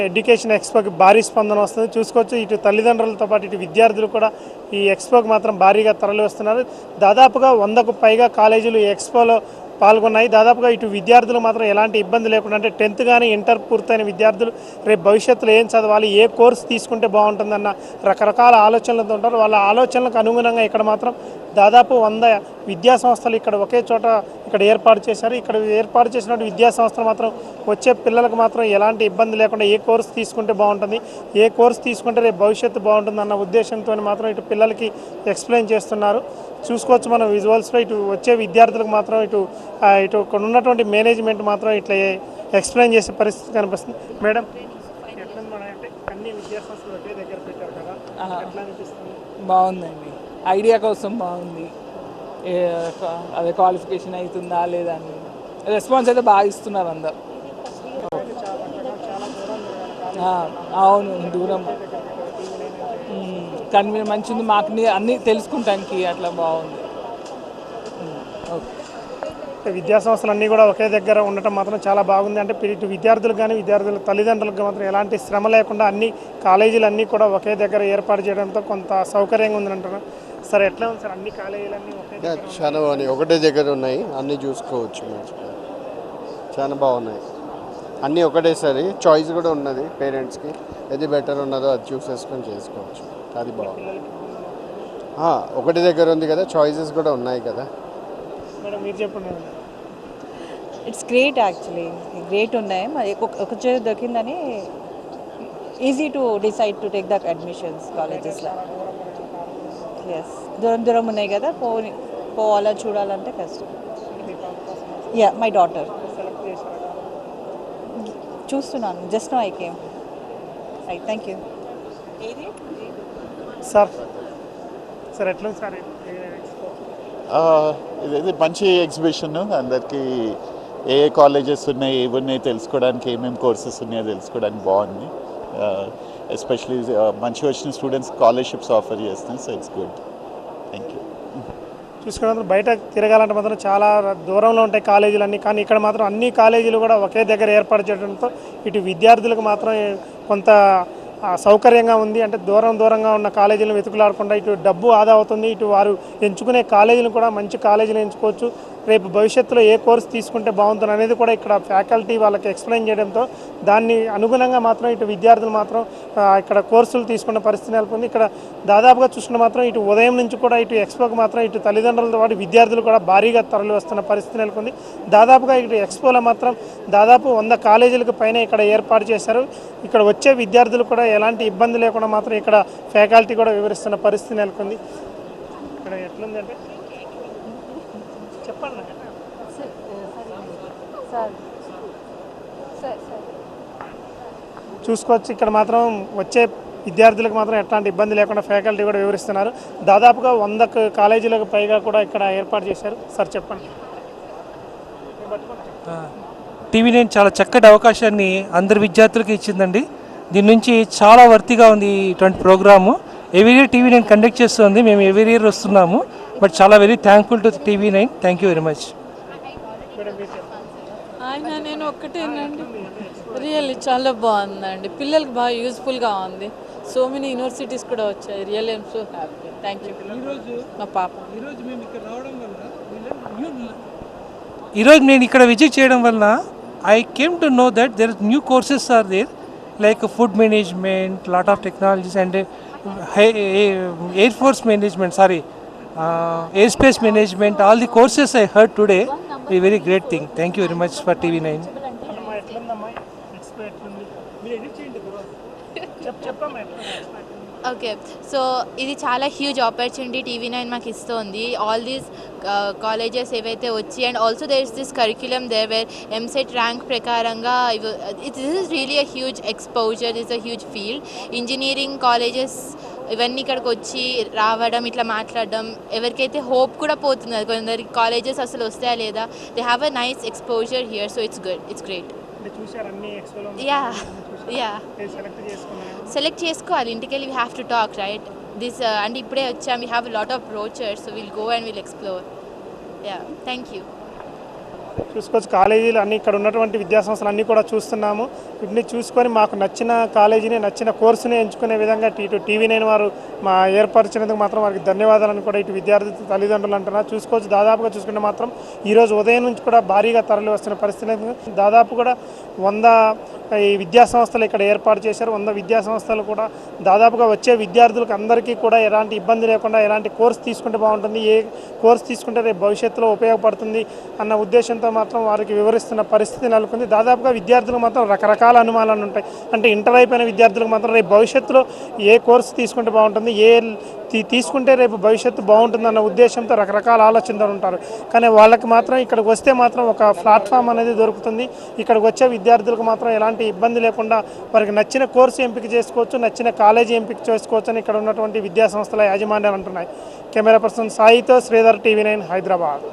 Education ఎక్స్పోకి భారీ స్పందన వస్తుంది చూసుకోవచ్చు. ఇటు తల్లిదండ్రులతో పాటు ఇటు విద్యార్థులు కూడా ఈ ఎక్స్పోకి మాత్రం భారీగా తరలి వస్తున్నారు. దాదాపుగా 100కు పైగా కాలేజీలు ఈ ఎక్స్పోలో పాల్గొన్నాయి. దాదాపుగా ఇటు విద్యార్థులు మాత్రం ఎలాంటి ఇబ్బంది లేకుండా, అంటే 10th కానీ ఇంటర్ పూర్తయిన విద్యార్థులు రేపు భవిష్యత్తులో ఏం చదవాలి, ఏ కోర్సు తీసుకుంటే బాగుంటుందన్న రకరకాల ఆలోచనలతో ఉంటారు. వాళ్ళ ఆలోచనలకు అనుగుణంగా ఇక్కడ మాత్రం దాదాపు 100 విద్యా సంస్థలు ఇక్కడ ఒకే చోట ఇక్కడ ఏర్పాటు చేశారు. ఇక్కడ ఏర్పాటు చేసినటువంటి విద్యా సంస్థలు మాత్రం వచ్చే పిల్లలకు మాత్రం ఎలాంటి ఇబ్బంది లేకుండా ఏ కోర్సు తీసుకుంటే బాగుంటుంది, ఏ కోర్సు తీసుకుంటే రేపు భవిష్యత్తు బాగుంటుంది అన్న ఉద్దేశంతో మాత్రం ఇటు పిల్లలకి ఎక్స్ప్లెయిన్ చేస్తున్నారు. చూసుకోవచ్చు మనం విజువల్స్లో. ఇటు వచ్చే విద్యార్థులకు మాత్రం ఇటు ఇక్కడ ఉన్నటువంటి మేనేజ్మెంట్ మాత్రం ఇట్లా ఎక్స్ప్లెయిన్ చేసే పరిస్థితి కనిపిస్తుంది. మేడం ఎట్లా అంటే అన్ని విద్యా సంస్థలు ఒకే దగ్గర పెట్టారు కదా, ఎట్లా అనిపిస్తుంది? బాగుందండి, ఐడియా కోసం బాగుంది. అదే క్వాలిఫికేషన్ అవుతుందా లేదా అని రెస్పాన్స్ అయితే బాగా ఇస్తున్నారు అందరు. అవును, దూరం కానీ మంచి ఉంది, మాకు అన్నీ తెలుసుకుంటానికి అట్లా బాగుంది. విద్యా సంస్థలు అన్నీ కూడా ఒకే దగ్గర ఉండటం మాత్రం చాలా బాగుంది. అంటే ఇటు విద్యార్థులకు కానీ విద్యార్థుల తల్లిదండ్రులకు మాత్రం ఎలాంటి శ్రమ లేకుండా అన్ని కాలేజీలు అన్నీ కూడా ఒకే దగ్గర ఏర్పాటు చేయడంతో కొంత సౌకర్యంగా ఉందని అంటున్నారు. సార్ ఎట్లా ఉంది సార్, అన్ని కాలేజీలన్నీ చాలా బాగున్నాయి, ఒకటే దగ్గర ఉన్నాయి, అన్నీ చూసుకోవచ్చు. చాలా బాగున్నాయి, అన్నీ ఒకటేసారి చాయిస్ కూడా ఉన్నది. పేరెంట్స్కి ఏది బెటర్ ఉన్నదో అది చూసేసుకొని చేసుకోవచ్చు. అది బాగుంది, ఒకటి దగ్గర ఉంది కదా, చాయిసెస్ కూడా ఉన్నాయి కదా. మేడం మీరు చెప్పండి. ఇట్స్ గ్రేట్, యాక్చువల్లీ గ్రేట్ ఉన్నాయి. మరి ఒక చోట దొరికిందని easy to decide to take the admissions కాలేజెస్లో. ఎస్, దూరం దూరం ఉన్నాయి కదా, పోవాలా చూడాలంటే కష్టం. యా, మై డాటర్ చూస్తున్నాను, just now I came. Right, thank you. Sir sir ఎట్లా సార్ ఇది మంచి ఎగ్జిబిషన్. అందరికీ ఏ కాలేజెస్ ఉన్నాయి, ఏవి ఉన్నాయి తెలుసుకోవడానికి, ఏమేమి కోర్సెస్ ఉన్నాయో తెలుసుకోవడానికి బాగుంది. ఎస్పెషలీ మంచిగా వచ్చిన స్టూడెంట్స్ స్కాలర్షిప్స్ ఆఫర్ చేస్తున్నాయి. So it's good. Thank you. చూసుకున్నందుకు బయట తిరగాలంటే మాత్రం చాలా దూరంలో ఉంటాయి కాలేజీలన్నీ, కానీ ఇక్కడ మాత్రం అన్ని కాలేజీలు కూడా ఒకే దగ్గర ఏర్పాటు చేయడంతో ఇటు విద్యార్థులకు మాత్రం కొంత సౌకర్యంగా ఉంది. అంటే దూరంగా ఉన్న కాలేజీలను వెతుకులాడకుండా ఇటు డబ్బు ఆదా అవుతుంది, ఇటు వారు ఎంచుకునే కాలేజీలు కూడా మంచి కాలేజీలు ఎంచుకోవచ్చు. రేపు భవిష్యత్తులో ఏ కోర్సు తీసుకుంటే బాగుంటుంది అనేది కూడా ఇక్కడ ఫ్యాకల్టీ వాళ్ళకి ఎక్స్ప్లెయిన్ చేయడంతో దాన్ని అనుగుణంగా మాత్రం ఇటు విద్యార్థులు మాత్రం ఇక్కడ కోర్సులు తీసుకున్న పరిస్థితి నెలకొంది. ఇక్కడ దాదాపుగా చూసుకుంటే మాత్రం ఇటు ఉదయం నుంచి కూడా ఇటు ఎక్స్పోకి మాత్రం ఇటు తల్లిదండ్రులతో పాటు విద్యార్థులు కూడా భారీగా తరలి వస్తున్న పరిస్థితి నెలకొంది. దాదాపుగా ఇటు ఎక్స్పోలో మాత్రం దాదాపు 100 కాలేజీలకు పైన ఇక్కడ ఏర్పాటు చేశారు. ఇక్కడ వచ్చే విద్యార్థులు కూడా ఎలాంటి ఇబ్బంది లేకుండా మాత్రం ఇక్కడ ఫ్యాకల్టీ కూడా వివరిస్తున్న పరిస్థితి నెలకొంది. ఇక్కడ ఎట్లుందంటే చెప్పండి. చూసుకోవచ్చు, ఇక్కడ మాత్రం వచ్చే విద్యార్థులకు మాత్రం ఎట్లాంటి ఇబ్బంది లేకుండా ఫ్యాకల్టీ కూడా వివరిస్తున్నారు. దాదాపుగా 100 కాలేజీలకు పైగా కూడా ఇక్కడ ఏర్పాటు చేశారు. సార్ చెప్పండి. టీవీ9 చాలా చక్కటి అవకాశాన్ని అందరి విద్యార్థులకి ఇచ్చిందండి. దీని నుంచి చాలా వర్తిగా ఉంది ఇటువంటి programme. Every year TV nine conduct చేస్తుంది, మేము ఎవ్రీ ఇయర్ వస్తున్నాము. బట్ చాలా very thankful to TV nine. Thank you very much. నేను ఒక్కటేనండి, రియల్లీ చాలా బాగుందండి, పిల్లలకి బాగా యూజ్ఫుల్గా ఉంది. సో మెనీ యూనివర్సిటీస్ కూడా వచ్చాయి. Really I'm so happy. Thank you. మా పాప ఈరోజు నేను ఇక్కడ విజిట్ చేయడం వలన I came to know that there new courses are there like food management, lot of technologies and air force management, airspace management, all the courses I heard today, a very great thing. Thank you very much for TV9. Okay, so ఇది చాలా huge opportunity TV9 మాకు ఇస్తుంది. All these colleges ఏవైతే వచ్చి and also there is this curriculum there where EAMCET rank ప్రకారంగా this is really a huge exposure, this a huge field. Engineering colleges ఇవన్నీ ఇక్కడికి వచ్చి రావడం, ఇట్లా మాట్లాడడం, ఎవరికైతే హోప్ కూడా పోతుంది. కొందరికి కాలేజెస్ అసలు వస్తాయా లేదా, they have a nice exposure here. So it's good, it's great. Yeah select చేసుకోవాలి, ఇంటికి వెళ్ళి we have to talk right this. And ఇప్పుడే వచ్చాం, we have lot of brochures, so will go and will explore. Yeah, thank you. చూసుకోవచ్చు కాలేజీలు అన్నీ ఇక్కడ ఉన్నటువంటి విద్యాసంస్థలు అన్నీ కూడా చూస్తున్నాము. వీటిని చూసుకొని మాకు నచ్చిన కాలేజీని నచ్చిన కోర్సుని ఎంచుకునే విధంగా ఇటు TV9 వారు మా ఏర్పరిచినందుకు మాత్రం వారికి ధన్యవాదాలను కూడా ఇటు విద్యార్థి తల్లిదండ్రులు అంటున్నారు. చూసుకోవచ్చు దాదాపుగా చూసుకుంటే మాత్రం ఈరోజు ఉదయం నుంచి కూడా భారీగా తరలి వస్తున్న పరిస్థితి. దాదాపు కూడా 100 ఈ విద్యాసంస్థలు ఇక్కడ ఏర్పాటు చేశారు. 100 విద్యాసంస్థలు కూడా దాదాపుగా వచ్చే విద్యార్థులకు అందరికీ కూడా ఎలాంటి ఇబ్బంది లేకుండా ఎలాంటి కోర్సు తీసుకుంటే బాగుంటుంది, ఏ కోర్సు తీసుకుంటే రేపు భవిష్యత్తులో ఉపయోగపడుతుంది అన్న ఉద్దేశంతో మాత్రం వారికి వివరిస్తున్న పరిస్థితి నెలకొంది. దాదాపుగా విద్యార్థులకు మాత్రం రకరకాల అనుమానాలు ఉంటాయి. అంటే ఇంటర్ అయిపోయిన విద్యార్థులకు మాత్రం రేపు భవిష్యత్తులో ఏ కోర్సు తీసుకుంటే బాగుంటుంది, తీసుకుంటే రేపు భవిష్యత్తు బాగుంటుంది అన్న ఉద్దేశంతో రకరకాల ఆలోచనలు ఉంటారు. కానీ వాళ్ళకి మాత్రం ఇక్కడికి వస్తే మాత్రం ఒక ప్లాట్ఫామ్ అనేది దొరుకుతుంది. ఇక్కడికి వచ్చే విద్యార్థులకు మాత్రం ఎలాంటి ఇబ్బంది లేకుండా వారికి నచ్చిన కోర్సు ఎంపిక చేసుకోవచ్చు, నచ్చిన కాలేజీ ఎంపిక చేసుకోవచ్చు అని ఇక్కడ ఉన్నటువంటి విద్యాసంస్థల యాజమాన్యాలు అంటున్నాయి. కెమెరా పర్సన్ సాయితో శ్రీధర్, TV9 హైదరాబాద్.